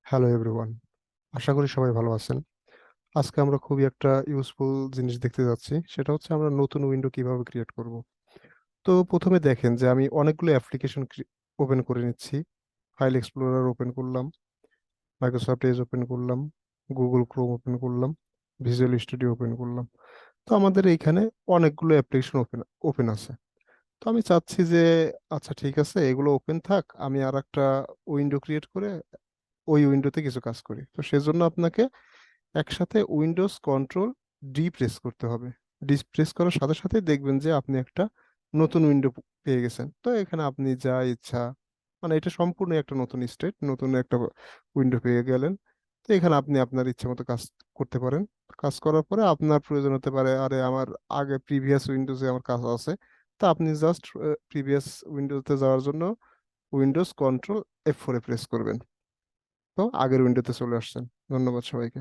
Hello everyone, আশা করি সবাই ভালো আছেন। আজকে আমরা খুবই একটা ইউজফুল জিনিস দেখতে যাচ্ছি, সেটা হচ্ছে আমরা নতুন উইন্ডো কিভাবে ক্রিয়েট করব। তো প্রথমে দেখেন যে আমি অনেকগুলো অ্যাপ্লিকেশন ওপেন করে নিচ্ছি। ফাইল এক্সপ্লোরার ওপেন করলাম, মাইক্রোসফট এজ ওপেন করলাম, গুগল ক্রোম ওপেন করলাম, ভিজুয়াল স্টুডিও ওপেন করলাম। তো আমাদের এইখানে অনেকগুলো অ্যাপ্লিকেশন ওপেন ওপেন আছে। তো আমি চাচ্ছি যে আচ্ছা ঠিক আছে, এগুলো ওপেন থাক, আমি আর একটা উইন্ডো ক্রিয়েট করে ওই উইন্ডোতে কিছু কাজ করি। তো সেজন্য আপনাকে একসাথে উইন্ডোজ কন্ট্রোল ডি প্রেস করতে হবে। ডি প্রেস করার সাথে সাথে দেখবেন যে আপনি একটা নতুন উইন্ডো পেয়ে গেছেন। তো এখানে আপনি যা ইচ্ছা, মানে এটা সম্পূর্ণ একটা নতুন স্টেট, নতুন একটা উইন্ডো পেয়ে গেলেন। তো এখানে আপনি আপনার ইচ্ছে মতো কাজ করতে পারেন। কাজ করার পরে আপনার প্রয়োজন হতে পারে, আরে আমার আগে প্রিভিয়াস উইন্ডোজে আমার কাজ আছে, তা আপনি জাস্ট প্রিভিয়াস উইন্ডোতে যাওয়ার জন্য উইন্ডোজ কন্ট্রোল F4 প্রেস করবেন। তো আগের উইন্ডোতে চলে আসছেন। ধন্যবাদ সবাইকে।